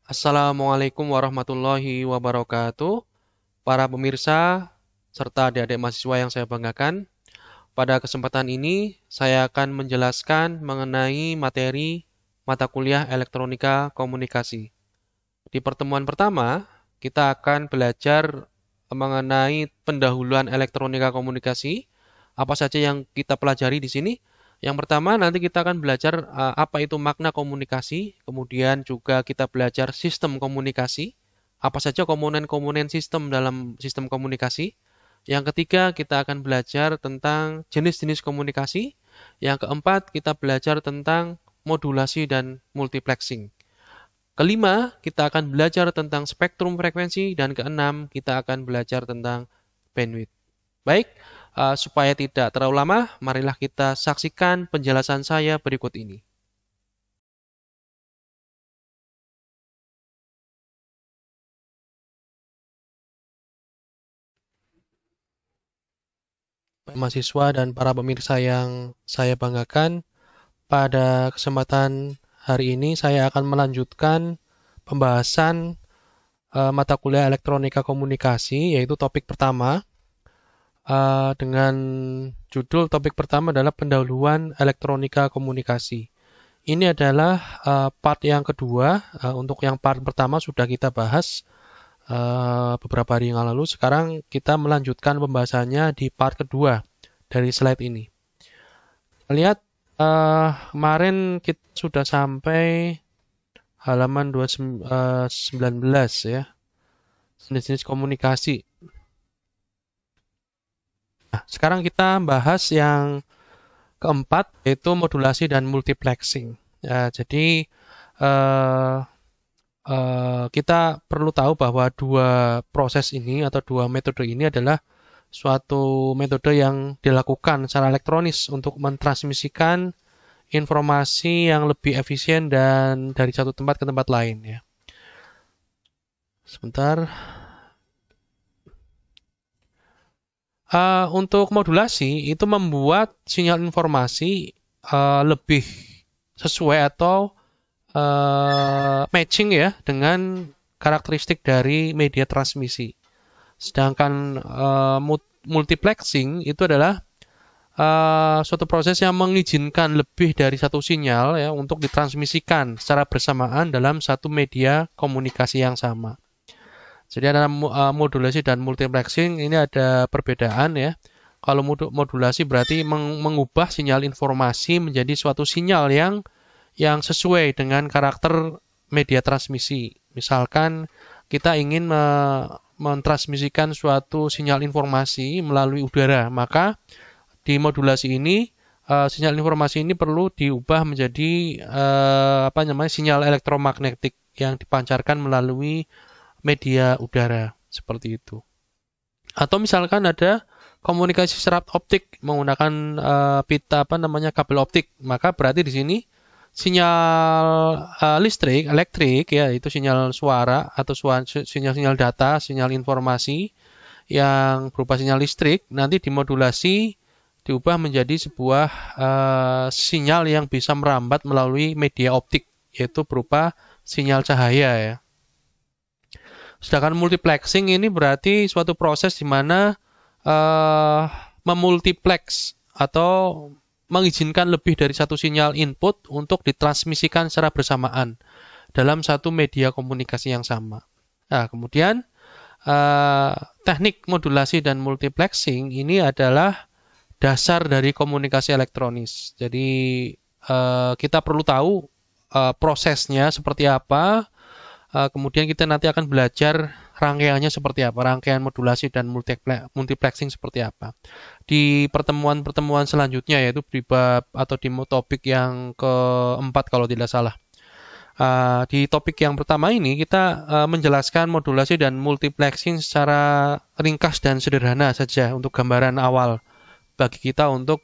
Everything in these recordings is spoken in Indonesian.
Assalamualaikum warahmatullahi wabarakatuh. Para pemirsa serta adik-adik mahasiswa yang saya banggakan, pada kesempatan ini saya akan menjelaskan mengenai materi mata kuliah Elektronika Komunikasi. Di pertemuan pertama, kita akan belajar mengenai pendahuluan elektronika komunikasi. Apa saja yang kita pelajari di sini? Yang pertama, nanti kita akan belajar apa itu makna komunikasi, kemudian juga kita belajar sistem komunikasi, apa saja komponen-komponen sistem dalam sistem komunikasi. Yang ketiga, kita akan belajar tentang jenis-jenis komunikasi. Yang keempat, kita belajar tentang modulasi dan multiplexing. Kelima, kita akan belajar tentang spektrum frekuensi, dan keenam, kita akan belajar tentang bandwidth. Baik, supaya tidak terlalu lama, marilah kita saksikan penjelasan saya berikut ini. Mahasiswa dan para pemirsa yang saya banggakan, pada kesempatan hari ini saya akan melanjutkan pembahasan mata kuliah elektronika komunikasi, yaitu topik pertama, dengan judul topik pertama adalah pendahuluan elektronika komunikasi. Ini adalah part yang kedua. Untuk yang part pertama sudah kita bahas beberapa hari yang lalu. Sekarang kita melanjutkan pembahasannya di part kedua dari slide ini. Lihat, kemarin kita sudah sampai halaman 19 ya, jenis-jenis komunikasi. Nah, sekarang kita bahas yang keempat, yaitu modulasi dan multiplexing. Ya, jadi kita perlu tahu bahwa dua proses ini atau dua metode ini adalah suatu metode yang dilakukan secara elektronis untuk mentransmisikan informasi yang lebih efisien dan dari satu tempat ke tempat lain ya. Sebentar. Untuk modulasi itu membuat sinyal informasi lebih sesuai atau matching ya dengan karakteristik dari media transmisi. Sedangkan multiplexing itu adalah suatu proses yang mengizinkan lebih dari satu sinyal ya untuk ditransmisikan secara bersamaan dalam satu media komunikasi yang sama. Jadi ada modulasi dan multiplexing, ini ada perbedaan ya. Kalau modulasi berarti mengubah sinyal informasi menjadi suatu sinyal yang sesuai dengan karakter media transmisi. Misalkan kita ingin mentransmisikan suatu sinyal informasi melalui udara, maka di modulasi ini sinyal informasi ini perlu diubah menjadi sinyal elektromagnetik yang dipancarkan melalui media udara seperti itu. Atau misalkan ada komunikasi serat optik menggunakan pita kabel optik, maka berarti di sini sinyal elektrik ya, itu sinyal suara atau sinyal data, sinyal informasi yang berupa sinyal listrik nanti dimodulasi diubah menjadi sebuah sinyal yang bisa merambat melalui media optik, yaitu berupa sinyal cahaya ya. Sedangkan multiplexing ini berarti suatu proses di mana memultiplex atau mengizinkan lebih dari satu sinyal input untuk ditransmisikan secara bersamaan dalam satu media komunikasi yang sama. Nah, kemudian teknik modulasi dan multiplexing ini adalah dasar dari komunikasi elektronis. Jadi kita perlu tahu prosesnya seperti apa. Kemudian kita nanti akan belajar rangkaiannya seperti apa, rangkaian modulasi dan multiplexing seperti apa. Di pertemuan-pertemuan selanjutnya, yaitu di bab atau di topik yang keempat kalau tidak salah. Di topik yang pertama ini kita menjelaskan modulasi dan multiplexing secara ringkas dan sederhana saja untuk gambaran awal bagi kita untuk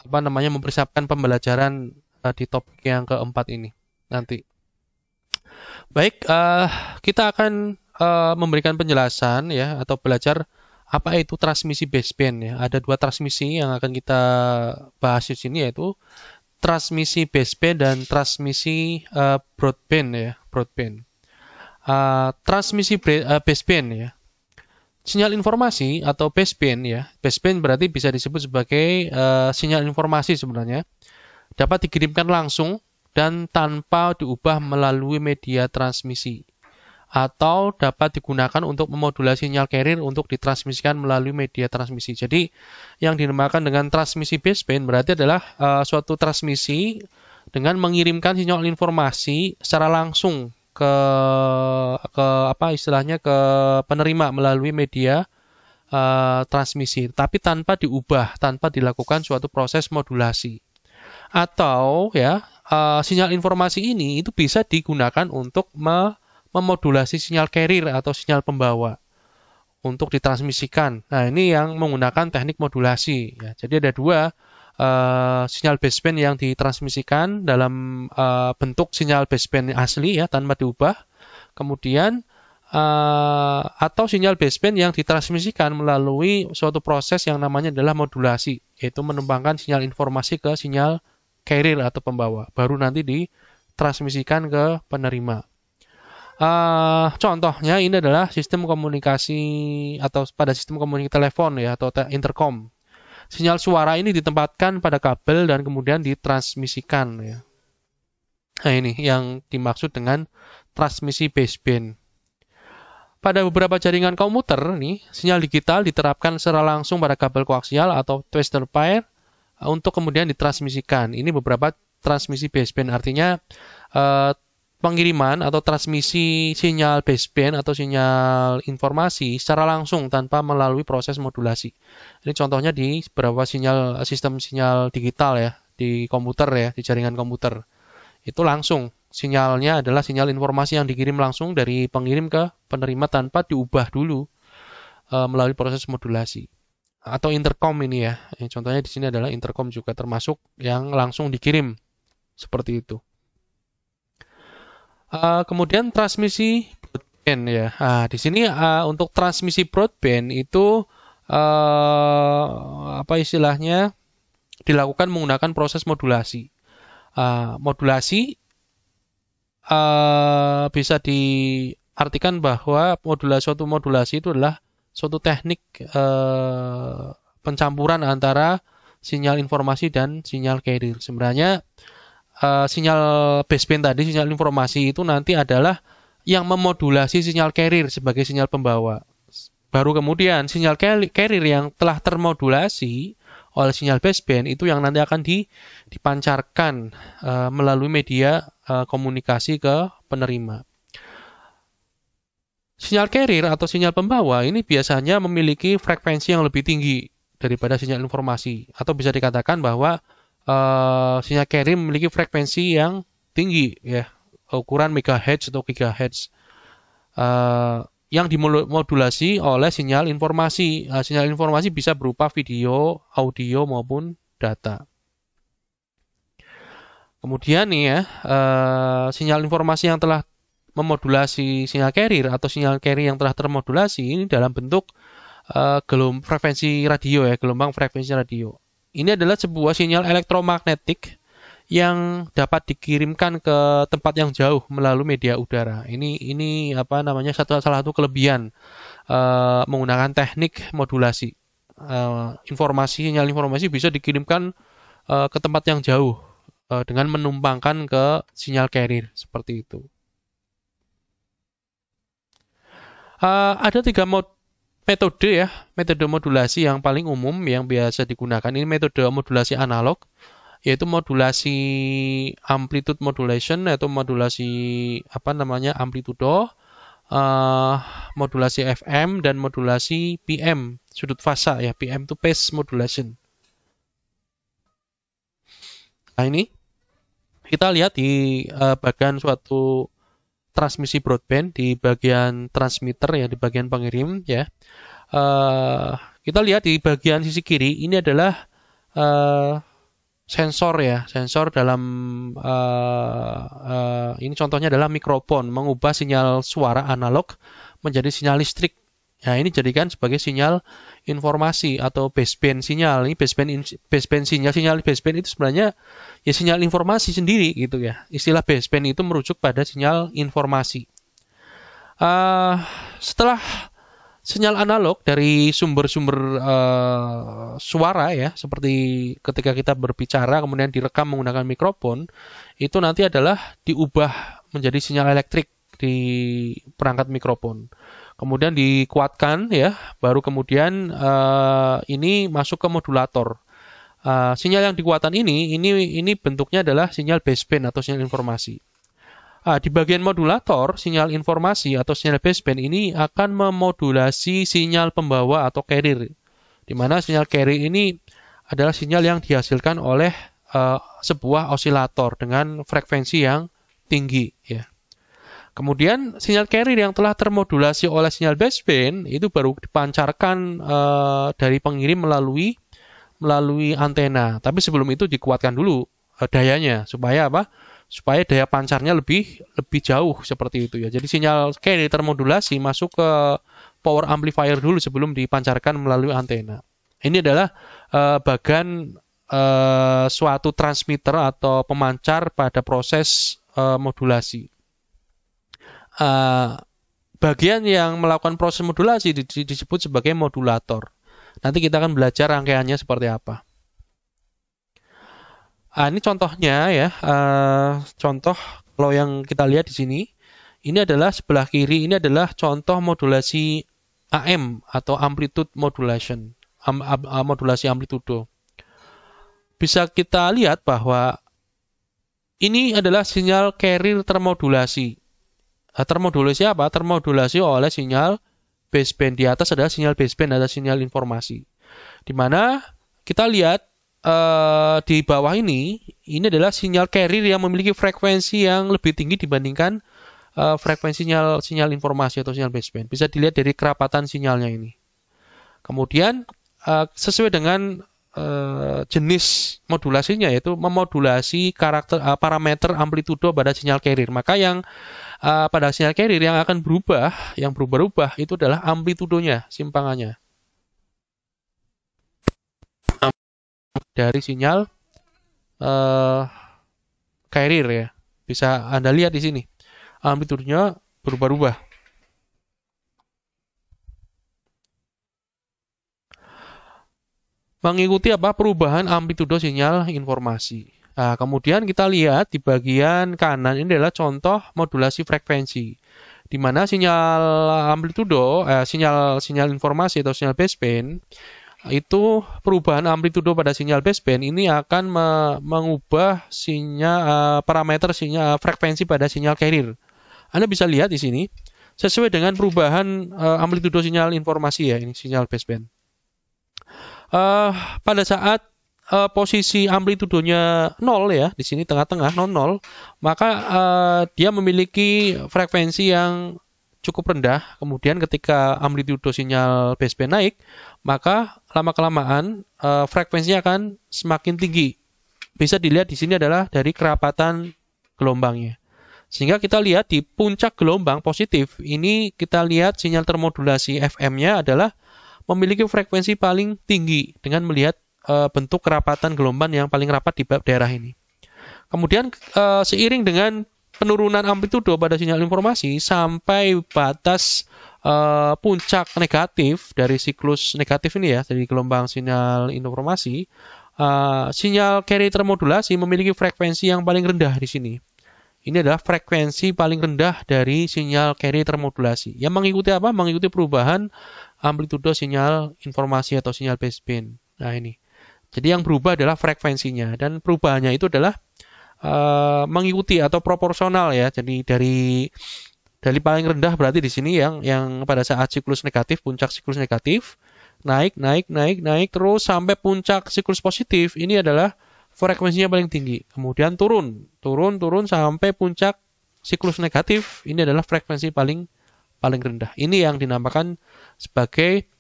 mempersiapkan pembelajaran di topik yang keempat ini nanti. Baik, kita akan memberikan penjelasan ya atau belajar apa itu transmisi baseband ya. Ada dua transmisi yang akan kita bahas di sini, yaitu transmisi baseband dan transmisi broadband ya, broadband. Transmisi baseband ya. Sinyal informasi atau baseband ya. Baseband berarti bisa disebut sebagai sinyal informasi sebenarnya. Dapat dikirimkan langsung dan tanpa diubah melalui media transmisi. Atau dapat digunakan untuk memodulasi sinyal carrier untuk ditransmisikan melalui media transmisi. Jadi yang dinamakan dengan transmisi baseband berarti adalah suatu transmisi dengan mengirimkan sinyal informasi secara langsung ke apa istilahnya ke penerima melalui media transmisi, tapi tanpa diubah, tanpa dilakukan suatu proses modulasi. Atau ya sinyal informasi ini itu bisa digunakan untuk memodulasi sinyal carrier atau sinyal pembawa untuk ditransmisikan. Nah, ini yang menggunakan teknik modulasi. Ya. Jadi ada dua sinyal baseband yang ditransmisikan dalam bentuk sinyal baseband asli ya tanpa diubah. Kemudian atau sinyal baseband yang ditransmisikan melalui suatu proses yang namanya adalah modulasi, yaitu menumpangkan sinyal informasi ke sinyal carrier atau pembawa, baru nanti ditransmisikan ke penerima. Contohnya ini adalah sistem komunikasi atau pada sistem komunikasi telepon ya atau intercom. Sinyal suara ini ditempatkan pada kabel dan kemudian ditransmisikan ya. Nah, ini yang dimaksud dengan transmisi baseband. Pada beberapa jaringan komuter nih, sinyal digital diterapkan secara langsung pada kabel koaksial atau twisted pair untuk kemudian ditransmisikan. Ini beberapa transmisi baseband, artinya pengiriman atau transmisi sinyal baseband atau sinyal informasi secara langsung tanpa melalui proses modulasi. Ini contohnya di beberapa sistem sinyal digital ya, di komputer ya, di jaringan komputer. Itu langsung, sinyalnya adalah sinyal informasi yang dikirim langsung dari pengirim ke penerima tanpa diubah dulu melalui proses modulasi. Atau intercom ini ya, contohnya di sini adalah intercom juga termasuk yang langsung dikirim, seperti itu. Kemudian transmisi broadband ya. Di sini untuk transmisi broadband itu apa istilahnya dilakukan menggunakan proses modulasi. Modulasi bisa diartikan bahwa suatu modulasi itu adalah suatu teknik pencampuran antara sinyal informasi dan sinyal carrier. Sebenarnya sinyal baseband tadi, sinyal informasi itu nanti adalah yang memodulasi sinyal carrier sebagai sinyal pembawa. Baru kemudian sinyal carrier yang telah termodulasi oleh sinyal baseband itu yang nanti akan dipancarkan melalui media komunikasi ke penerima. Sinyal carrier atau sinyal pembawa ini biasanya memiliki frekuensi yang lebih tinggi daripada sinyal informasi, atau bisa dikatakan bahwa sinyal carrier memiliki frekuensi yang tinggi ya, ukuran megahertz atau gigahertz yang dimodulasi oleh sinyal informasi. Sinyal informasi bisa berupa video, audio maupun data. Kemudian nih ya, sinyal informasi yang telah memodulasi sinyal carrier atau sinyal carrier yang telah termodulasi ini dalam bentuk frekuensi radio ya, gelombang frekuensi radio. Ini adalah sebuah sinyal elektromagnetik yang dapat dikirimkan ke tempat yang jauh melalui media udara. Ini apa namanya salah satu kelebihan menggunakan teknik modulasi. Sinyal informasi bisa dikirimkan ke tempat yang jauh dengan menumpangkan ke sinyal carrier seperti itu. Ada 3 metode ya, metode modulasi yang paling umum yang biasa digunakan. Ini metode modulasi analog, yaitu modulasi amplitude modulation atau modulasi amplitudo, modulasi FM dan modulasi PM, sudut fasa ya, PM itu phase modulation. Nah, ini kita lihat di bagian suatu transmisi broadband di bagian transmitter ya, di bagian pengirim ya. Kita lihat di bagian sisi kiri ini adalah sensor ya, sensor dalam ini contohnya adalah mikrofon, mengubah sinyal suara analog menjadi sinyal listrik Nah, ini jadikan sebagai sinyal informasi atau baseband sinyal. Ini baseband sinyal baseband itu sebenarnya ya sinyal informasi sendiri gitu ya. Istilah baseband itu merujuk pada sinyal informasi. Setelah sinyal analog dari sumber-sumber suara ya, seperti ketika kita berbicara kemudian direkam menggunakan mikrofon, itu nanti adalah diubah menjadi sinyal elektrik di perangkat mikrofon. Kemudian dikuatkan ya, baru kemudian ini masuk ke modulator. Sinyal yang dikuatkan ini bentuknya adalah sinyal baseband atau sinyal informasi. Di bagian modulator, sinyal informasi atau sinyal baseband ini akan memodulasi sinyal pembawa atau carrier, di mana sinyal carrier ini adalah sinyal yang dihasilkan oleh sebuah osilator dengan frekuensi yang tinggi ya. Kemudian sinyal carrier yang telah termodulasi oleh sinyal baseband itu baru dipancarkan dari pengirim melalui antena. Tapi sebelum itu dikuatkan dulu dayanya supaya apa? Supaya daya pancarnya lebih jauh seperti itu ya. Jadi sinyal carrier termodulasi masuk ke power amplifier dulu sebelum dipancarkan melalui antena. Ini adalah bagian suatu transmitter atau pemancar pada proses modulasi. Bagian yang melakukan proses modulasi disebut sebagai modulator. Nanti kita akan belajar rangkaiannya seperti apa. Ini contohnya ya. Contoh kalau yang kita lihat di sini, ini adalah sebelah kiri, ini adalah contoh modulasi AM atau amplitude modulation, modulasi amplitudo. Bisa kita lihat bahwa ini adalah sinyal carrier termodulasi. Termodulasi apa? Termodulasi oleh sinyal baseband. Di atas adalah sinyal baseband, ada sinyal informasi. Di mana kita lihat di bawah ini adalah sinyal carrier yang memiliki frekuensi yang lebih tinggi dibandingkan frekuensi sinyal informasi atau sinyal baseband. Bisa dilihat dari kerapatan sinyalnya ini. Kemudian sesuai dengan jenis modulasinya, yaitu memodulasi parameter amplitudo pada sinyal carrier. Maka yang pada sinyal carrier yang akan yang berubah-ubah itu adalah amplitudonya, simpangannya. Dari sinyal carrier ya. Bisa Anda lihat di sini. Amplitudonya berubah-ubah. Mengikuti apa? Perubahan amplitudo sinyal informasi. Nah, kemudian kita lihat di bagian kanan ini adalah contoh modulasi frekuensi, di mana sinyal amplitudo, sinyal informasi atau sinyal baseband itu perubahan amplitudo pada sinyal baseband ini akan mengubah parameter frekuensi pada sinyal carrier. Anda bisa lihat di sini sesuai dengan perubahan amplitudo sinyal informasi ya, ini sinyal baseband. Pada saat posisi amplitudonya 0 ya, di sini tengah-tengah 00, maka dia memiliki frekuensi yang cukup rendah. Kemudian ketika amplitudo sinyal baseband naik, maka lama-kelamaan frekuensinya akan semakin tinggi. Bisa dilihat di sini adalah dari kerapatan gelombangnya. Sehingga kita lihat di puncak gelombang positif, ini kita lihat sinyal termodulasi FM-nya adalah memiliki frekuensi paling tinggi dengan melihat bentuk kerapatan gelombang yang paling rapat di daerah ini. Kemudian seiring dengan penurunan amplitudo pada sinyal informasi sampai batas puncak negatif dari siklus negatif ini ya, dari gelombang sinyal informasi, sinyal carrier termodulasi memiliki frekuensi yang paling rendah di sini. Ini adalah frekuensi paling rendah dari sinyal carrier termodulasi. Yang mengikuti apa? Mengikuti perubahan amplitudo sinyal informasi atau sinyal baseband. Nah ini. Jadi yang berubah adalah frekuensinya, dan perubahannya itu adalah mengikuti atau proporsional ya. Jadi dari paling rendah berarti di sini yang pada saat siklus negatif, puncak siklus negatif, naik terus sampai puncak siklus positif. Ini adalah frekuensinya paling tinggi. Kemudian turun sampai puncak siklus negatif. Ini adalah frekuensi paling rendah. Ini yang dinamakan sebagai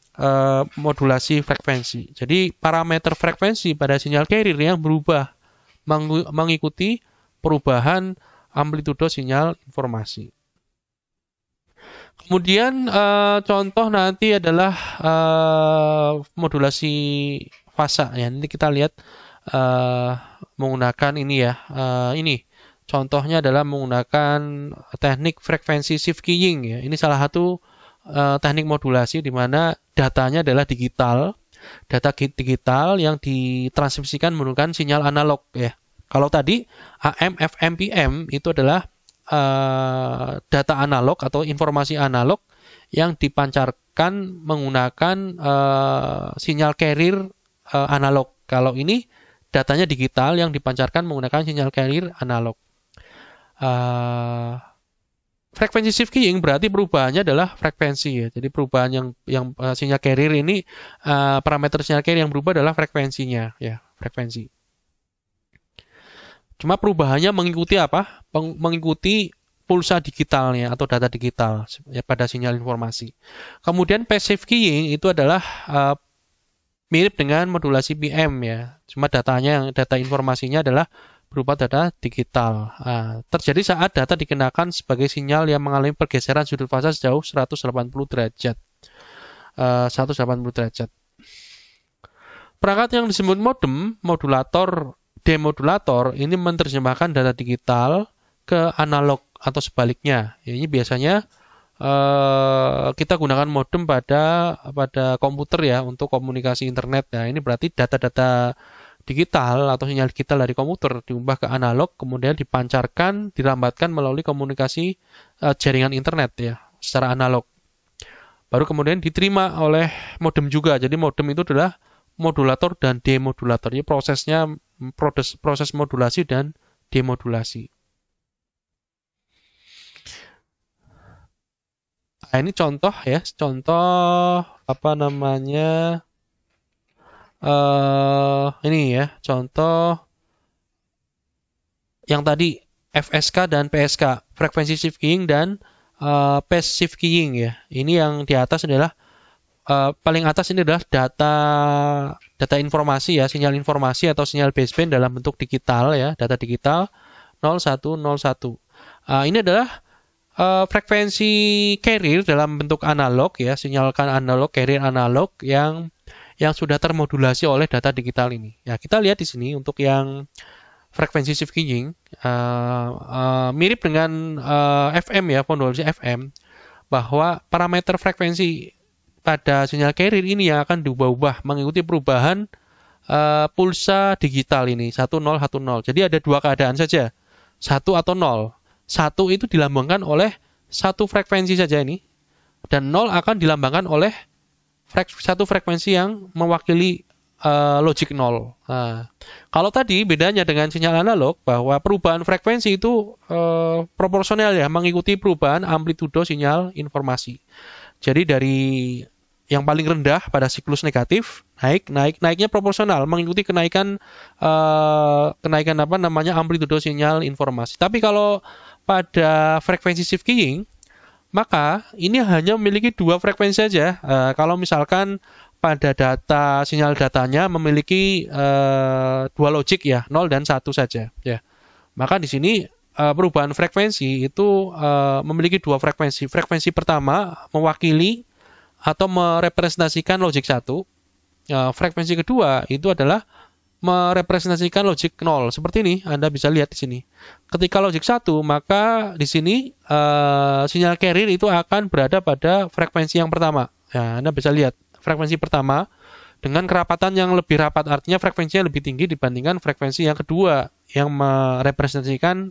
modulasi frekuensi. Jadi parameter frekuensi pada sinyal carrier yang berubah mengikuti perubahan amplitudo sinyal informasi. Kemudian contoh nanti adalah modulasi fasa ya. Nanti kita lihat menggunakan ini ya. Ini contohnya adalah menggunakan teknik frekuensi shift keying ya. Ini salah satu teknik modulasi di mana datanya adalah digital, data digital yang ditransmisikan menggunakan sinyal analog ya. Kalau tadi AM, FM, PM itu adalah data analog atau informasi analog yang dipancarkan menggunakan sinyal carrier analog. Kalau ini datanya digital yang dipancarkan menggunakan sinyal carrier analog. Frekuensi shift keying berarti perubahannya adalah frekuensi ya. Jadi perubahan yang sinyal carrier ini parameter sinyal carrier yang berubah adalah frekuensinya ya, frekuensi. Cuma perubahannya mengikuti apa? Mengikuti pulsa digitalnya atau data digital ya, pada sinyal informasi. Kemudian passive keying itu adalah mirip dengan modulasi PM ya. Cuma data informasinya adalah berupa data digital. Terjadi saat data dikenakan sebagai sinyal yang mengalami pergeseran sudut fasa sejauh 180 derajat. 180 derajat. Perangkat yang disebut modem, modulator, demodulator ini menerjemahkan data digital ke analog atau sebaliknya. Ini biasanya kita gunakan modem pada komputer ya untuk komunikasi internet. Nah, ini berarti data-data digital atau sinyal digital dari komputer diubah ke analog, kemudian dipancarkan, dilambatkan melalui komunikasi jaringan internet ya, secara analog. Baru kemudian diterima oleh modem juga. Jadi modem itu adalah modulator dan demodulator. Jadi proses modulasi dan demodulasi. Nah, ini contoh ya, contoh apa namanya? Ini ya, contoh yang tadi FSK dan PSK, frekuensi shift keying dan phase shift keying ya. Ini yang di atas adalah paling atas ini adalah data informasi ya, sinyal informasi atau sinyal baseband dalam bentuk digital ya, data digital 0101. Ini adalah frekuensi carrier dalam bentuk analog ya, sinyalkan analog, carrier analog yang sudah termodulasi oleh data digital ini. Ya, kita lihat di sini untuk yang frekuensi shift keying mirip dengan FM ya, modulasi FM, bahwa parameter frekuensi pada sinyal carrier ini yang akan diubah-ubah mengikuti perubahan pulsa digital ini 1010. Jadi ada dua keadaan saja, 1 atau 0. 1 itu dilambangkan oleh satu frekuensi saja ini, dan 0 akan dilambangkan oleh satu frekuensi yang mewakili logic 0. Nah, kalau tadi bedanya dengan sinyal analog bahwa perubahan frekuensi itu proporsional ya, mengikuti perubahan amplitudo sinyal informasi. Jadi dari yang paling rendah pada siklus negatif naiknya proporsional mengikuti kenaikan apa namanya amplitudo sinyal informasi. Tapi kalau pada frekuensi shift keying maka ini hanya memiliki dua frekuensi saja. Kalau misalkan pada data sinyal datanya memiliki dua logic ya, 0 dan 1 saja ya. Maka di sini perubahan frekuensi itu memiliki dua frekuensi. Frekuensi pertama mewakili atau merepresentasikan logic 1. Frekuensi kedua itu adalah merepresentasikan logic 0. Seperti ini, Anda bisa lihat di sini. Ketika logic 1, maka di sini sinyal carrier itu akan berada pada frekuensi yang pertama. Ya, Anda bisa lihat frekuensi pertama dengan kerapatan yang lebih rapat, artinya frekuensinya lebih tinggi dibandingkan frekuensi yang kedua yang merepresentasikan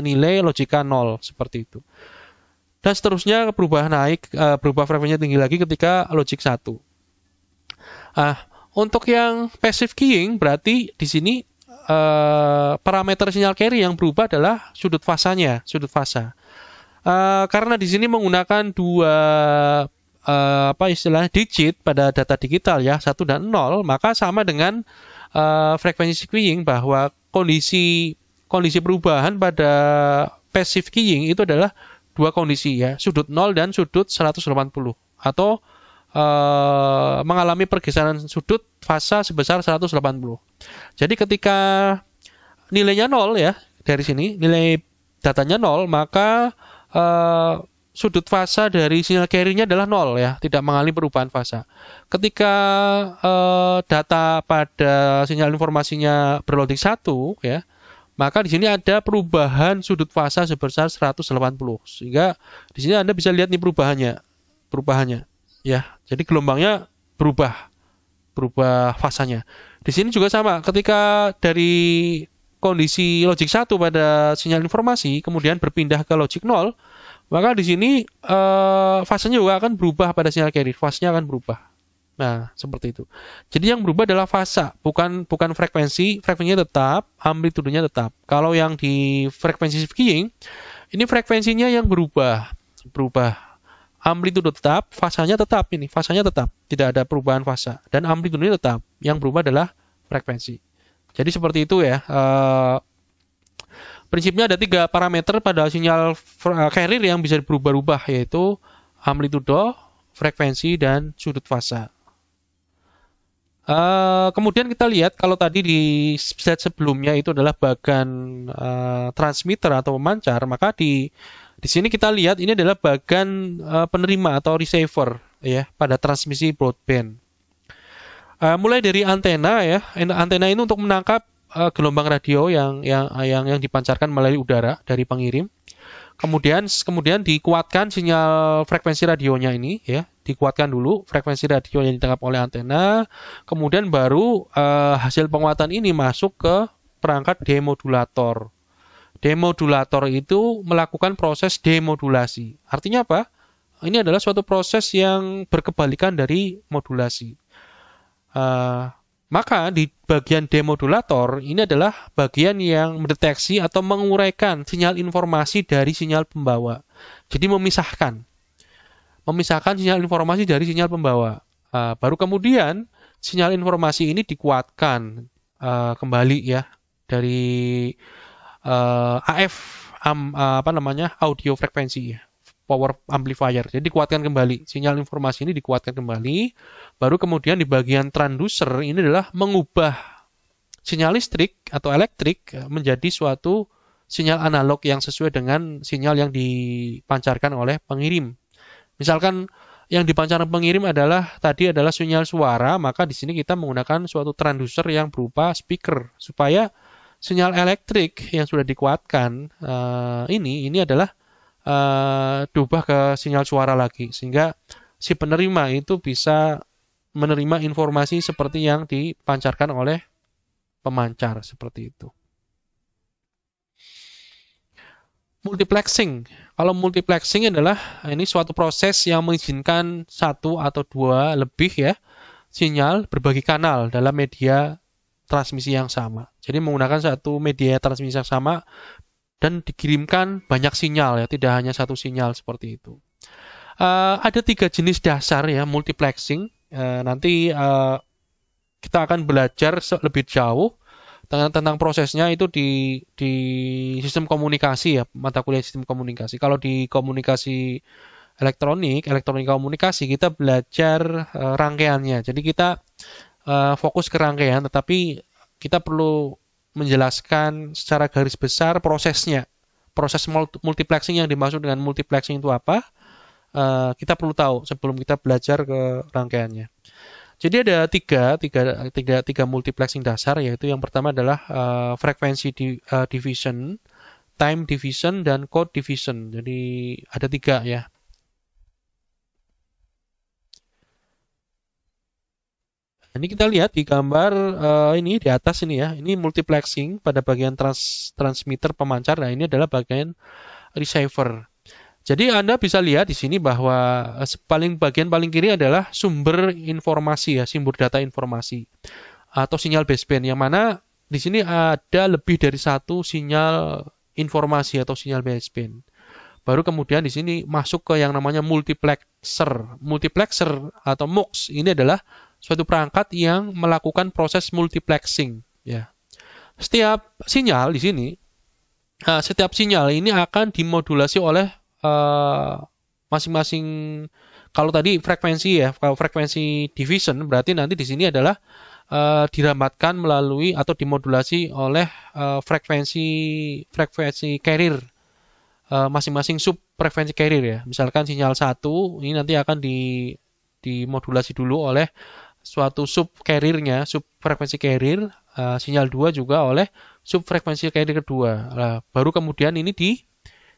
nilai logika 0 seperti itu. Dan seterusnya berubah frekuensinya tinggi lagi ketika logic 1. Untuk yang passive keying berarti di sini parameter sinyal carrier yang berubah adalah sudut fasanya, sudut fasa. Karena di sini menggunakan dua digit pada data digital ya, 1 dan 0, maka sama dengan frekuensi keying bahwa kondisi perubahan pada passive keying itu adalah dua kondisi ya, sudut 0 dan sudut 180 atau mengalami pergeseran sudut fasa sebesar 180. Jadi ketika nilainya 0 ya, dari sini nilai datanya 0, maka sudut fasa dari sinyal carrier-nya adalah 0 ya, tidak mengalami perubahan fasa. Ketika data pada sinyal informasinya berloading 1 ya, maka di sini ada perubahan sudut fasa sebesar 180. Sehingga di sini Anda bisa lihat nih perubahannya ya. Jadi gelombangnya berubah fasanya. Di sini juga sama, ketika dari kondisi logic 1 pada sinyal informasi kemudian berpindah ke logic 0, maka di sini fasenya juga akan berubah pada sinyal carrier, fasenya akan berubah. Nah, seperti itu. Jadi yang berubah adalah fasa, bukan frekuensinya tetap, amplitudenya tetap. Kalau yang di frekuensi skiing, ini frekuensinya yang berubah. Amplitudo tetap, fasanya tetap tidak ada perubahan fasa, dan amplitudenya tetap. Yang berubah adalah frekuensi. Jadi seperti itu ya. Prinsipnya ada 3 parameter pada sinyal carrier yang bisa berubah-ubah, yaitu amplitudo, frekuensi, dan sudut fasa. Kemudian kita lihat kalau tadi di slide sebelumnya itu adalah bagan transmitter atau pemancar, maka di sini kita lihat ini adalah bagan penerima atau receiver ya pada transmisi broadband. Mulai dari antena ya, antena ini untuk menangkap gelombang radio yang dipancarkan melalui udara dari pengirim. Kemudian dikuatkan sinyal frekuensi radionya ini ya, dikuatkan dulu frekuensi radio yang ditangkap oleh antena, kemudian baru hasil penguatan ini masuk ke perangkat demodulator. Demodulator itu melakukan proses demodulasi. Artinya apa? Ini adalah suatu proses yang berkebalikan dari modulasi. Maka di bagian demodulator ini adalah bagian yang mendeteksi atau menguraikan sinyal informasi dari sinyal pembawa. Jadi memisahkan sinyal informasi dari sinyal pembawa. Baru kemudian sinyal informasi ini dikuatkan kembali ya dari audio frekuensi ya, power amplifier. Jadi dikuatkan kembali, sinyal informasi ini dikuatkan kembali, baru kemudian di bagian transducer ini adalah mengubah sinyal listrik atau elektrik menjadi suatu sinyal analog yang sesuai dengan sinyal yang dipancarkan oleh pengirim. Misalkan yang dipancarkan pengirim adalah sinyal suara, maka di sini kita menggunakan suatu transducer yang berupa speaker supaya sinyal elektrik yang sudah dikuatkan ini adalah diubah ke sinyal suara lagi, sehingga si penerima itu bisa menerima informasi seperti yang dipancarkan oleh pemancar, seperti itu. Multiplexing. Kalau multiplexing adalah ini suatu proses yang mengizinkan 1 atau 2 lebih ya sinyal berbagi kanal dalam media transmisi yang sama. Jadi menggunakan satu media transmisi yang sama dan dikirimkan banyak sinyal ya, tidak hanya satu sinyal seperti itu. Ada 3 jenis dasar ya multiplexing. Nanti kita akan belajar lebih jauh tentang prosesnya itu di sistem komunikasi ya, mata kuliah sistem komunikasi. Kalau di komunikasi elektronika komunikasi, kita belajar rangkaiannya. Jadi kita fokus ke rangkaian, tetapi kita perlu menjelaskan secara garis besar prosesnya. Proses multiplexing yang dimaksud dengan multiplexing itu apa? Kita perlu tahu sebelum kita belajar ke rangkaiannya. Jadi ada tiga multiplexing dasar, yaitu yang pertama adalah frekuensi division, time division, dan code division. Jadi ada 3 ya. Ini kita lihat di gambar ini di atas ini ya. Ini multiplexing pada bagian transmitter pemancar. Nah, ini adalah bagian receiver. Jadi Anda bisa lihat di sini bahwa bagian paling kiri adalah sumber informasi ya, sumber data informasi atau sinyal baseband, yang mana di sini ada lebih dari satu sinyal informasi atau sinyal baseband. Baru kemudian di sini masuk ke yang namanya multiplexer. Multiplexer atau MUX ini adalah suatu perangkat yang melakukan proses multiplexing ya. Setiap sinyal ini akan dimodulasi oleh masing-masing. Kalau tadi frekuensi ya, kalau frekuensi division berarti nanti di sini adalah diramatkan melalui atau dimodulasi oleh frekuensi carrier masing-masing sub frekuensi carrier ya. Misalkan sinyal 1 ini nanti akan dimodulasi dulu oleh suatu sub carrier-nya, sub frekuensi carrier, sinyal 2 juga oleh sub frekuensi carrier kedua. Nah, baru kemudian ini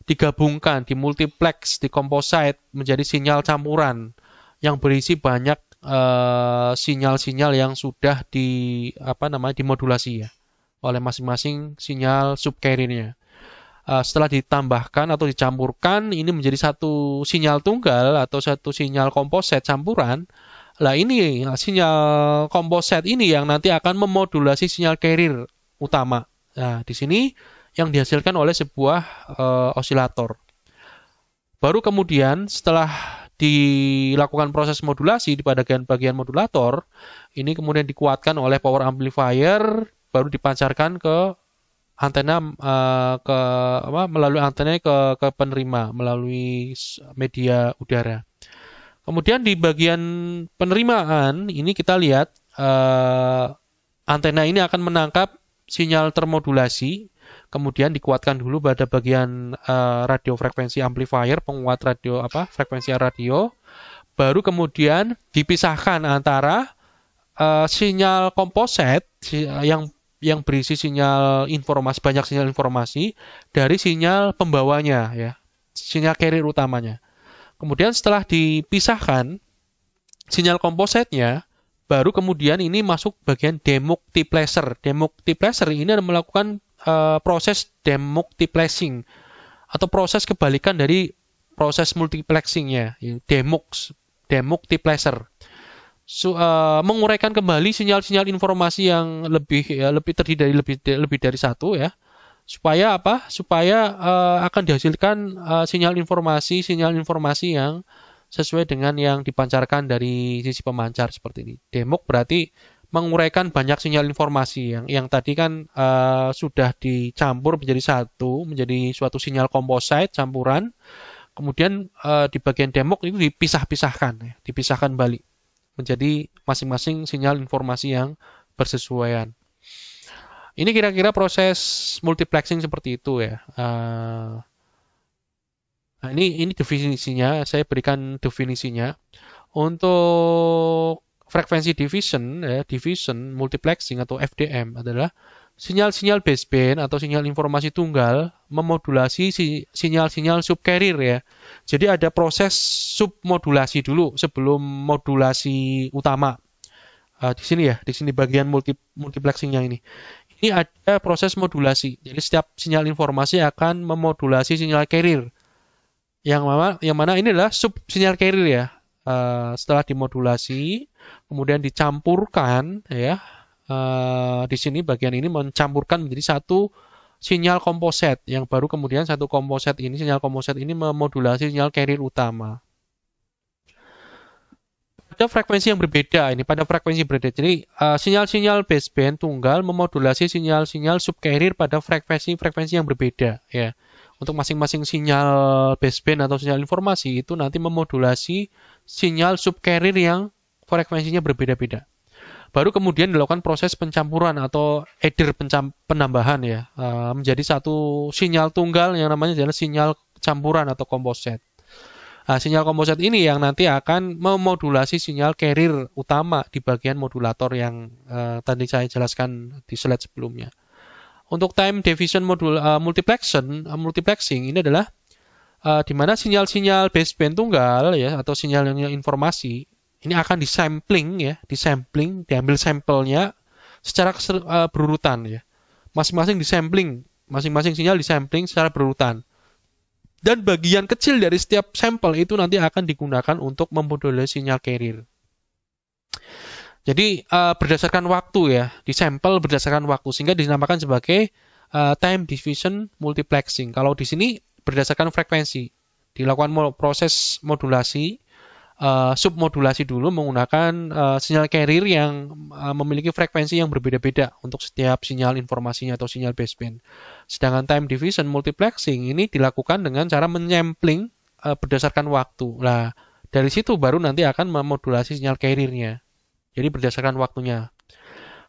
digabungkan, dimultiplex, dikomposite menjadi sinyal campuran yang berisi banyak sinyal-sinyal yang sudah dimodulasi ya oleh masing-masing sinyal sub carrier-nya. Setelah ditambahkan atau dicampurkan, ini menjadi satu sinyal tunggal atau satu sinyal komposit campuran. Nah, ini sinyal komposit ini yang nanti akan memodulasi sinyal carrier utama. Nah, di sini yang dihasilkan oleh sebuah osilator. Baru kemudian setelah dilakukan proses modulasi di bagian modulator, ini kemudian dikuatkan oleh power amplifier, baru dipancarkan ke antena melalui antena ke penerima melalui media udara. Kemudian di bagian penerimaan ini kita lihat antena ini akan menangkap sinyal termodulasi, kemudian dikuatkan dulu pada bagian radio frekuensi amplifier, penguat radio frekuensi radio, baru kemudian dipisahkan antara sinyal komposit yang berisi sinyal informasi, banyak sinyal informasi dari sinyal pembawanya ya, sinyal carrier utamanya. Kemudian setelah dipisahkan sinyal kompositnya, baru kemudian ini masuk bagian demultiplexer. Demultiplexer ini melakukan proses demultiplexing atau proses kebalikan dari proses multiplexingnya, demultiplexer. Menguraikan kembali sinyal-sinyal informasi yang lebih terdiri dari lebih dari satu ya, supaya akan dihasilkan sinyal informasi yang sesuai dengan yang dipancarkan dari sisi pemancar seperti ini. Demuk berarti menguraikan banyak sinyal informasi yang tadi kan sudah dicampur menjadi satu, menjadi suatu sinyal komposit campuran. Kemudian di bagian demuk itu dipisahkan balik menjadi masing-masing sinyal informasi yang bersesuaian. Ini kira-kira proses multiplexing seperti itu ya. Nah, ini definisinya, saya berikan definisinya. Untuk frekuensi division multiplexing atau FDM adalah sinyal-sinyal baseband atau sinyal informasi tunggal memodulasi sinyal-sinyal subcarrier ya. Jadi ada proses submodulasi dulu sebelum modulasi utama. Di sini bagian multiplexingnya ini. Ini ada proses modulasi. Jadi setiap sinyal informasi akan memodulasi sinyal carrier. Yang mana ini adalah sub sinyal carrier ya. Setelah dimodulasi, kemudian dicampurkan ya. Di sini bagian ini mencampurkan menjadi satu sinyal komposit yang baru kemudian sinyal komposit ini memodulasi sinyal carrier utama. Pada frekuensi yang berbeda Jadi sinyal-sinyal baseband tunggal memodulasi sinyal-sinyal subcarrier pada frekuensi yang berbeda ya. Untuk masing-masing sinyal baseband atau sinyal informasi itu nanti memodulasi sinyal subcarrier yang frekuensinya berbeda-beda. Baru kemudian dilakukan proses pencampuran atau adder penambahan ya, menjadi satu sinyal tunggal yang namanya adalah sinyal campuran atau komposit. Nah, sinyal komposit ini yang nanti akan memodulasi sinyal carrier utama di bagian modulator yang tadi saya jelaskan di slide sebelumnya. Untuk time division multiplexing ini adalah di mana sinyal-sinyal baseband tunggal ya atau sinyal informasi ini akan diambil sampelnya secara berurutan ya. Masing-masing sinyal disampling secara berurutan. Dan bagian kecil dari setiap sampel itu nanti akan digunakan untuk memodulasi sinyal carrier. Jadi berdasarkan waktu ya, disampel berdasarkan waktu sehingga dinamakan sebagai time division multiplexing. Kalau di sini berdasarkan frekuensi, dilakukan proses modulasi, submodulasi dulu menggunakan sinyal carrier yang memiliki frekuensi yang berbeda-beda untuk setiap sinyal informasinya atau sinyal baseband. Sedangkan time division multiplexing ini dilakukan dengan cara menyampling berdasarkan waktu. Nah, dari situ baru nanti akan memodulasi sinyal carrier-nya. Jadi berdasarkan waktunya.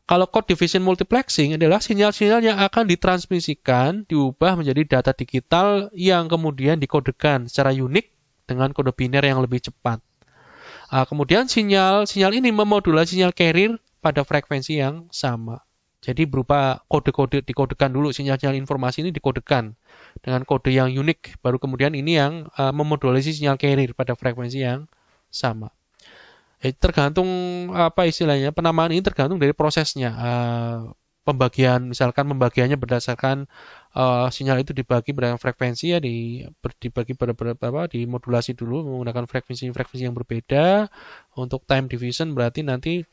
Kalau code division multiplexing adalah sinyal-sinyal yang akan ditransmisikan, diubah menjadi data digital yang kemudian dikodekan secara unik dengan kode biner yang lebih cepat. Kemudian sinyal ini memodulasi sinyal carrier pada frekuensi yang sama. Jadi berupa kode-kode, dikodekan dulu sinyal-sinyal informasi ini dikodekan dengan kode yang unik, baru kemudian ini yang memodulasi sinyal carrier pada frekuensi yang sama. Tergantung apa istilahnya, penamaan ini tergantung dari prosesnya. Pembagian, misalkan pembagiannya berdasarkan sinyal itu dibagi berdasarkan frekuensi ya, dibagi dimodulasi dulu menggunakan frekuensi yang berbeda. Untuk time division berarti nanti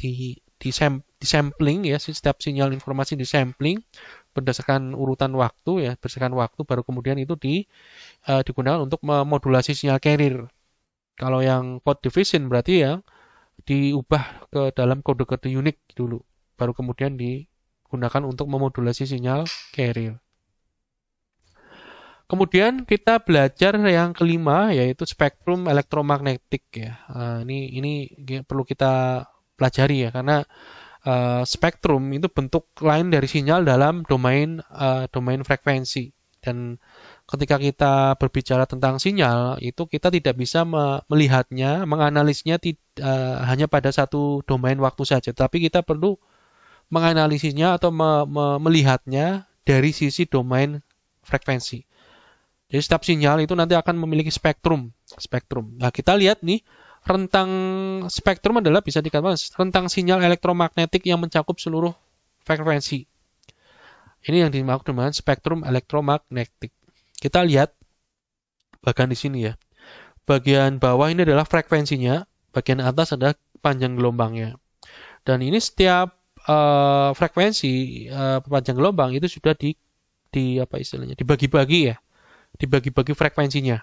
disampling ya, setiap sinyal informasi disampling berdasarkan urutan waktu ya, berdasarkan waktu baru kemudian itu digunakan untuk memodulasi sinyal carrier. Kalau yang code division berarti yang diubah ke dalam kode-kode unik dulu, baru kemudian digunakan untuk memodulasi sinyal carrier. Kemudian kita belajar yang kelima, yaitu spektrum elektromagnetik ya. Ini perlu kita pelajari ya, karena spektrum itu bentuk lain dari sinyal dalam domain frekuensi. Dan ketika kita berbicara tentang sinyal, itu kita tidak bisa melihatnya, menganalisnya hanya pada satu domain waktu saja, tapi kita perlu menganalisisnya atau melihatnya dari sisi domain frekuensi. Jadi setiap sinyal itu nanti akan memiliki spektrum. Nah, kita lihat nih, rentang spektrum adalah bisa dikatakan rentang sinyal elektromagnetik yang mencakup seluruh frekuensi. Ini yang dimaksud dengan spektrum elektromagnetik. Kita lihat bagian di sini ya. Bagian bawah ini adalah frekuensinya, bagian atas adalah panjang gelombangnya. Dan ini setiap frekuensi panjang gelombang itu sudah dibagi-bagi ya. Dibagi-bagi frekuensinya.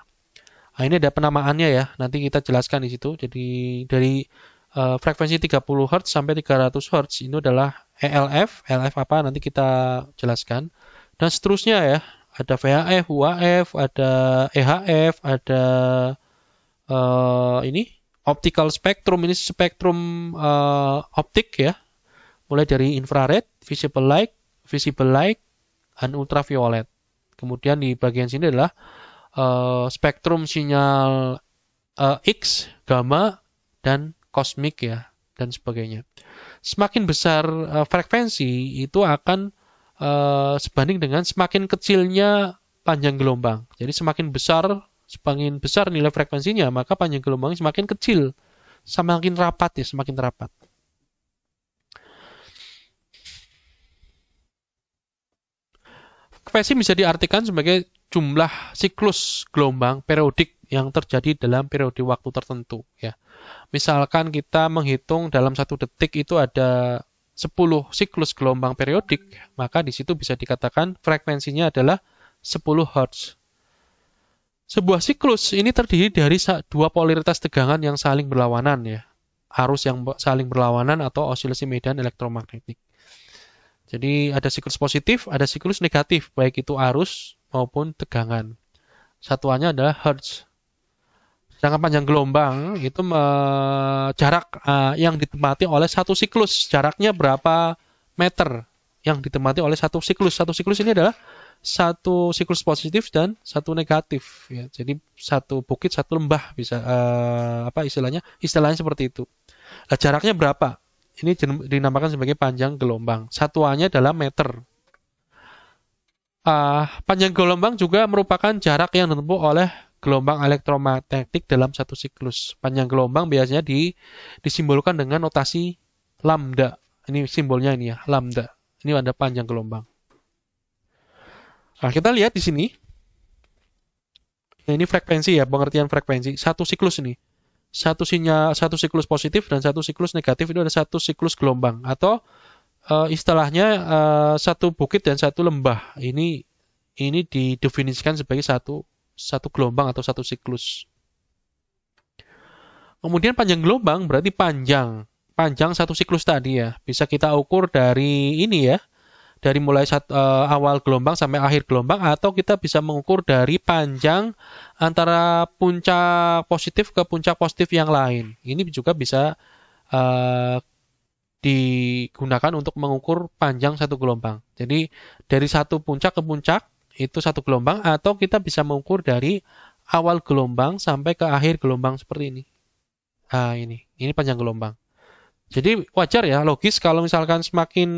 Nah, ini ada penamaannya ya. Nanti kita jelaskan di situ. Jadi dari frekuensi 30 Hz sampai 300 Hz ini adalah ELF. ELF apa? Nanti kita jelaskan. Dan seterusnya ya. Ada VHF, UHF, ada EHF, ada ini optical spectrum. Ini spektrum optik ya. Mulai dari infrared, visible light, dan ultraviolet. Kemudian di bagian sini adalah spektrum sinyal X, gamma, dan kosmik ya, dan sebagainya. Semakin besar frekuensi itu akan sebanding dengan semakin kecilnya panjang gelombang. Jadi semakin besar nilai frekuensinya, maka panjang gelombangnya semakin kecil, semakin rapat. Frekuensi bisa diartikan sebagai jumlah siklus gelombang periodik yang terjadi dalam periode waktu tertentu ya. Misalkan kita menghitung dalam 1 detik itu ada 10 siklus gelombang periodik, maka di situ bisa dikatakan frekuensinya adalah 10 Hz. Sebuah siklus ini terdiri dari dua polaritas tegangan yang saling berlawanan ya. Arus yang saling berlawanan atau oscilasi medan elektromagnetik. Jadi ada siklus positif, ada siklus negatif, baik itu arus maupun tegangan. Satuannya adalah Hertz. Sedangkan panjang gelombang itu jarak yang ditempati oleh satu siklus. Jaraknya berapa meter yang ditempati oleh satu siklus. Satu siklus ini adalah satu siklus positif dan satu negatif. Ya. Jadi satu bukit, satu lembah bisa istilahnya seperti itu. Nah, jaraknya berapa? Ini dinamakan sebagai panjang gelombang. Satuannya adalah meter. Panjang gelombang juga merupakan jarak yang ditempuh oleh gelombang elektromagnetik dalam satu siklus. Panjang gelombang biasanya disimbolkan dengan notasi lambda. Ini simbolnya ini ya, lambda. Ini ada panjang gelombang. Nah, kita lihat di sini. Ini frekuensi ya, pengertian frekuensi. Satu siklus ini. Satu siklus positif dan satu siklus negatif itu ada satu siklus gelombang. Atau istilahnya satu bukit dan satu lembah. Ini didefinisikan sebagai satu gelombang atau satu siklus. Kemudian panjang gelombang berarti panjang satu siklus tadi ya. Bisa kita ukur dari ini ya. Dari mulai awal gelombang sampai akhir gelombang, atau kita bisa mengukur dari panjang antara puncak positif ke puncak positif yang lain. Ini juga bisa digunakan untuk mengukur panjang satu gelombang. Jadi dari satu puncak ke puncak itu satu gelombang, atau kita bisa mengukur dari awal gelombang sampai ke akhir gelombang seperti ini. Nah, ini panjang gelombang. Jadi wajar ya, logis kalau misalkan semakin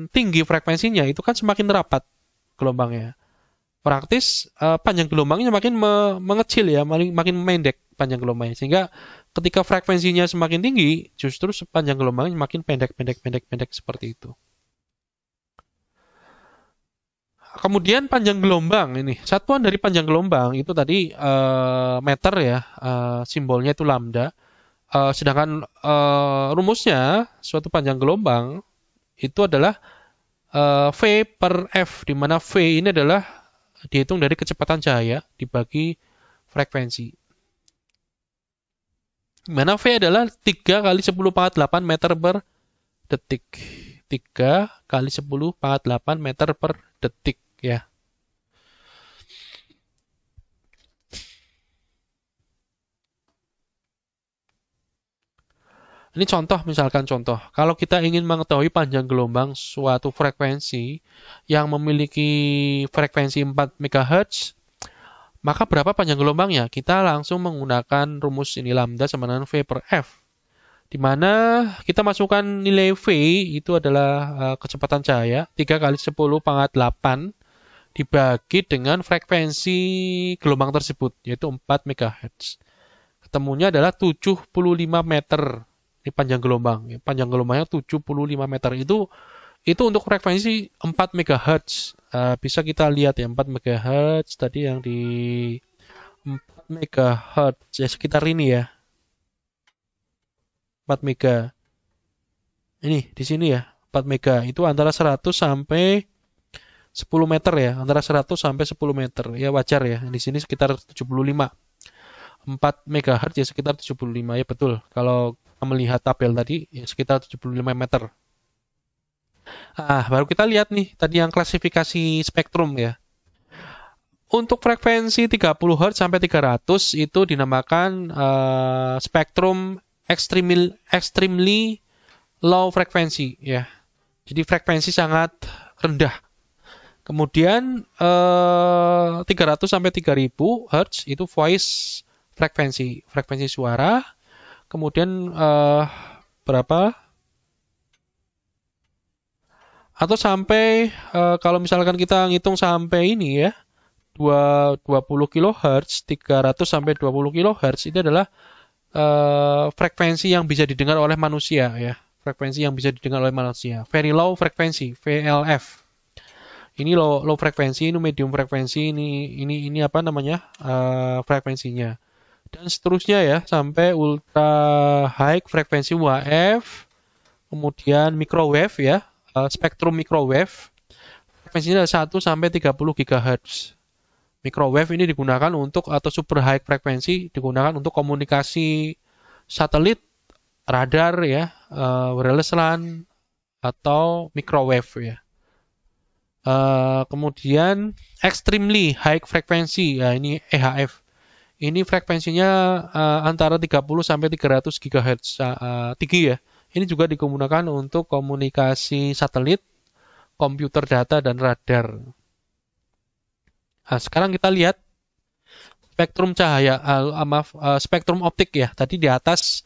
tinggi frekuensinya itu kan semakin rapat gelombangnya. Praktis panjang gelombangnya makin mengecil ya, makin memendek panjang gelombangnya. Sehingga ketika frekuensinya semakin tinggi, justru panjang gelombangnya makin pendek seperti itu. Kemudian panjang gelombang ini, satuan dari panjang gelombang itu tadi meter ya, simbolnya itu lambda. Sedangkan rumusnya suatu panjang gelombang itu adalah V per F, di mana V ini adalah dihitung dari kecepatan cahaya dibagi frekuensi. Di mana V adalah 3 kali 10 pangkat 8 meter per detik. 3 kali 10 pangkat 8 meter per detik ya. Ini contoh, misalkan contoh. Kalau kita ingin mengetahui panjang gelombang suatu frekuensi yang memiliki frekuensi 4 MHz, maka berapa panjang gelombangnya? Kita langsung menggunakan rumus ini lambda sama dengan V per F. Di mana kita masukkan nilai V itu adalah kecepatan cahaya 3 kali 10 pangkat 8 dibagi dengan frekuensi gelombang tersebut, yaitu 4 MHz. Ketemunya adalah 75 meter. Ini panjang gelombang. Panjang gelombangnya 75 meter. Itu untuk frekuensi 4 MHz. Bisa kita lihat ya, 4 MHz tadi yang di 4 MHz ya, sekitar ini ya. 4 mega. Ini di sini ya, 4 mega. Itu antara 100 sampai 10 meter ya, antara 100 sampai 10 meter. Ya wajar ya. Di sini sekitar 75. 4 MHz ya sekitar 75 ya, betul. Kalau melihat tabel tadi ya sekitar 75 meter. Baru kita lihat nih tadi yang klasifikasi spektrum ya. Untuk frekuensi 30 Hz sampai 300 itu dinamakan spektrum extremely low frequency ya. Jadi frekuensi sangat rendah. Kemudian 300 sampai 3000 Hz itu voice frekuensi suara. Kemudian berapa? Atau sampai kalau misalkan kita ngitung sampai ini ya 20 kHz, 300 sampai 20 kHz itu adalah frekuensi yang bisa didengar oleh manusia ya. Frekuensi yang bisa didengar oleh manusia. Very low frequency, VLF. Ini low frekuensi, ini medium frekuensi, ini apa namanya? Frekuensinya. Dan seterusnya ya, sampai ultra high frekuensi UHF, kemudian microwave ya, spektrum microwave, frekuensinya 1 sampai 30 GHz. Microwave ini digunakan untuk, atau super high frekuensi digunakan untuk komunikasi satelit, radar ya, wireless LAN, atau microwave ya. Kemudian extremely high frequency, ya ini EHF. Ini frekuensinya antara 30 sampai 300 GHz tinggi ya. Ini juga digunakan untuk komunikasi satelit, komputer data, dan radar. Sekarang kita lihat spektrum cahaya, spektrum optik ya. Tadi di atas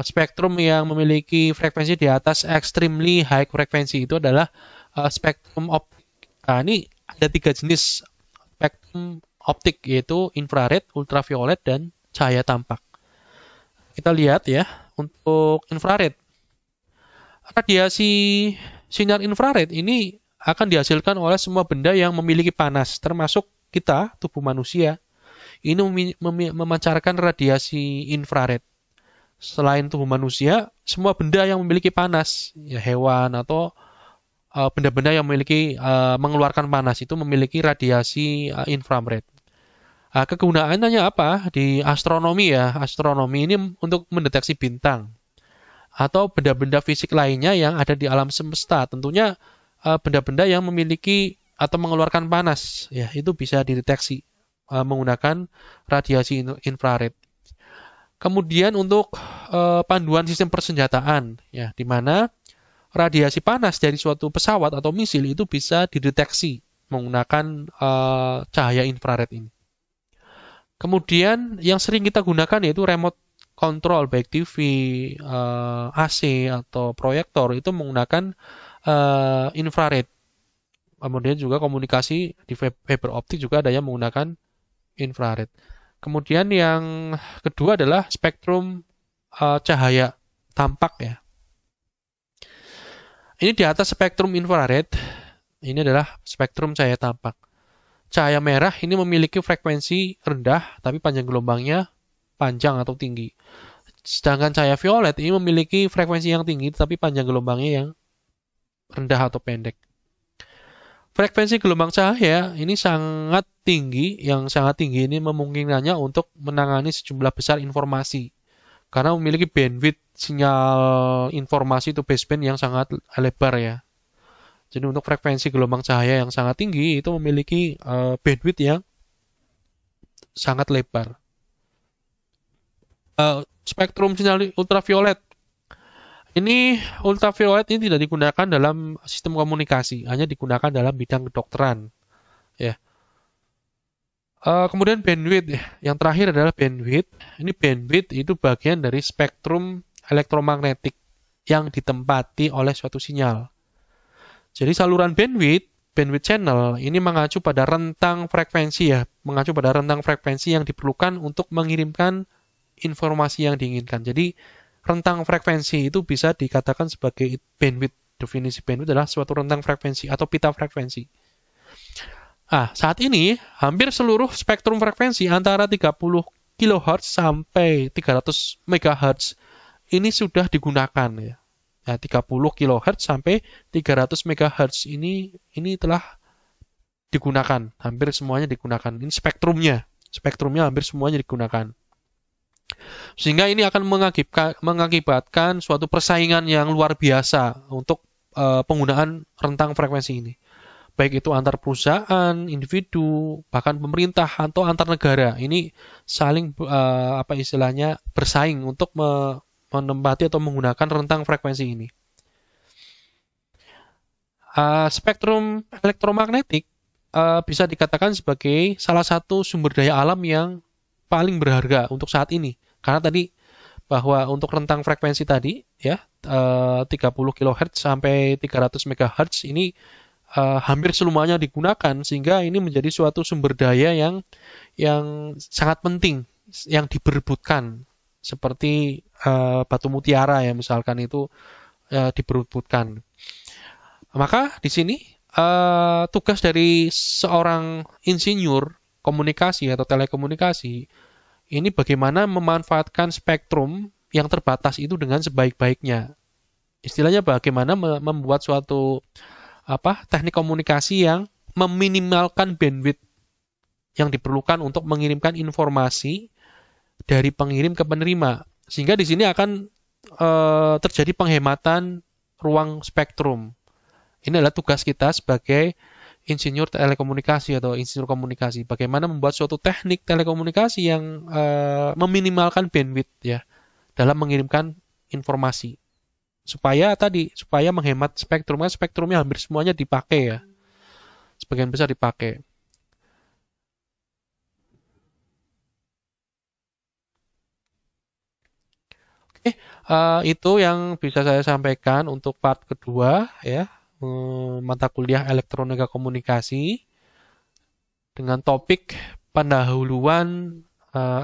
spektrum yang memiliki frekuensi di atas extremely high frequency itu adalah spektrum optik. Ini ada 3 jenis spektrum optik, yaitu infrared, ultraviolet, dan cahaya tampak. Kita lihat ya, untuk infrared. Radiasi sinar infrared ini akan dihasilkan oleh semua benda yang memiliki panas, termasuk kita, tubuh manusia. Ini memancarkan radiasi infrared. Selain tubuh manusia, semua benda yang memiliki panas, ya hewan atau benda-benda yang memiliki mengeluarkan panas itu memiliki radiasi infrared. Kegunaannya apa? Di astronomi ya. Astronomi ini untuk mendeteksi bintang atau benda-benda fisik lainnya yang ada di alam semesta. Tentunya benda-benda yang memiliki atau mengeluarkan panas ya, itu bisa dideteksi menggunakan radiasi infrared. Kemudian untuk panduan sistem persenjataan, ya, di mana radiasi panas dari suatu pesawat atau misil itu bisa dideteksi menggunakan cahaya infrared ini. Kemudian yang sering kita gunakan yaitu remote control, baik TV, AC, atau proyektor itu menggunakan infrared. Kemudian juga komunikasi di fiber optik juga ada yang menggunakan infrared. Kemudian yang kedua adalah spektrum cahaya tampak, ya. Ini di atas spektrum infrared, ini adalah spektrum cahaya tampak. Cahaya merah ini memiliki frekuensi rendah, tapi panjang gelombangnya panjang atau tinggi. Sedangkan cahaya violet ini memiliki frekuensi yang tinggi, tapi panjang gelombangnya yang rendah atau pendek. Frekuensi gelombang cahaya ini sangat tinggi, yang sangat tinggi ini memungkinkannya untuk menangani sejumlah besar informasi. Karena memiliki bandwidth sinyal informasi itu baseband yang sangat lebar, ya. Jadi untuk frekuensi gelombang cahaya yang sangat tinggi itu memiliki bandwidth yang sangat lebar. Spektrum sinyal ultraviolet. Ini ultraviolet ini tidak digunakan dalam sistem komunikasi, hanya digunakan dalam bidang kedokteran, ya. Kemudian bandwidth, yang terakhir adalah bandwidth. Ini bandwidth itu bagian dari spektrum elektromagnetik yang ditempati oleh suatu sinyal. Jadi saluran bandwidth channel ini mengacu pada rentang frekuensi, ya, mengacu pada rentang frekuensi yang diperlukan untuk mengirimkan informasi yang diinginkan. Jadi rentang frekuensi itu bisa dikatakan sebagai bandwidth. Definisi bandwidth adalah suatu rentang frekuensi atau pita frekuensi. Saat ini hampir seluruh spektrum frekuensi antara 30 kHz sampai 300 MHz ini sudah digunakan, ya. 30 kHz sampai 300 MHz ini telah digunakan, hampir semuanya digunakan. Ini spektrumnya hampir semuanya digunakan. Sehingga ini akan mengakibatkan suatu persaingan yang luar biasa untuk penggunaan rentang frekuensi ini. Baik itu antar perusahaan, individu, bahkan pemerintah atau antar negara. Ini saling bersaing untuk menempati atau menggunakan rentang frekuensi ini. Spektrum elektromagnetik bisa dikatakan sebagai salah satu sumber daya alam yang paling berharga untuk saat ini. Karena tadi bahwa untuk rentang frekuensi tadi, ya, 30 kHz sampai 300 MHz ini hampir semuanya digunakan, sehingga ini menjadi suatu sumber daya yang sangat penting, yang diperebutkan, seperti batu mutiara, ya, misalkan itu diperebutkan. Maka di sini tugas dari seorang insinyur komunikasi atau telekomunikasi ini bagaimana memanfaatkan spektrum yang terbatas itu dengan sebaik-baiknya. Istilahnya bagaimana membuat suatu teknik komunikasi yang meminimalkan bandwidth yang diperlukan untuk mengirimkan informasi dari pengirim ke penerima. Sehingga di sini akan terjadi penghematan ruang spektrum. Ini adalah tugas kita sebagai insinyur telekomunikasi atau insinyur komunikasi. Bagaimana membuat suatu teknik telekomunikasi yang meminimalkan bandwidth, ya, dalam mengirimkan informasi. Supaya menghemat spektrumnya hampir semuanya dipakai, ya. Sebagian besar dipakai. Oke, itu yang bisa saya sampaikan untuk part kedua, ya, mata kuliah elektronika komunikasi dengan topik pendahuluan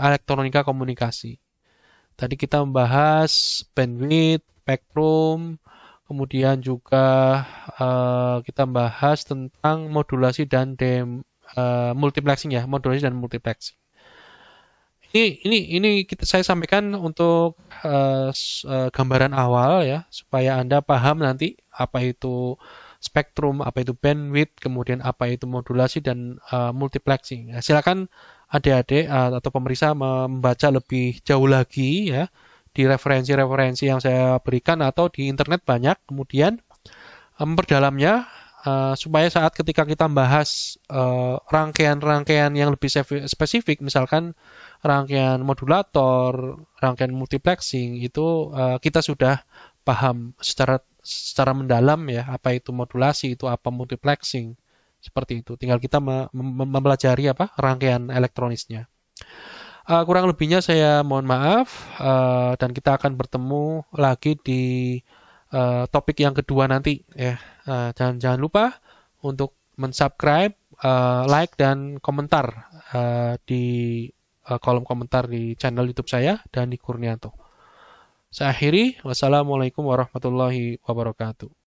elektronika komunikasi. Tadi kita membahas bandwidth, spektrum, kemudian juga kita bahas tentang modulasi dan multiplexing, ya, modulasi dan multiplexing. Ini saya sampaikan untuk gambaran awal, ya, supaya Anda paham nanti apa itu spektrum, apa itu bandwidth, kemudian apa itu modulasi dan multiplexing. Nah, silakan adik-adik atau pemirsa membaca lebih jauh lagi, ya, di referensi-referensi yang saya berikan atau di internet banyak, kemudian memperdalamnya supaya saat ketika kita bahas rangkaian-rangkaian yang lebih spesifik, misalkan rangkaian modulator, rangkaian multiplexing, itu kita sudah paham secara mendalam ya, apa itu modulasi, itu apa multiplexing, seperti itu. Tinggal kita mempelajari apa rangkaian elektronisnya. Kurang lebihnya saya mohon maaf, dan kita akan bertemu lagi di topik yang kedua nanti ya. Jangan lupa untuk mensubscribe, like dan komentar di kolom komentar di channel YouTube saya, Dani Kurnianto. Saya akhiri, wassalamualaikum warahmatullahi wabarakatuh.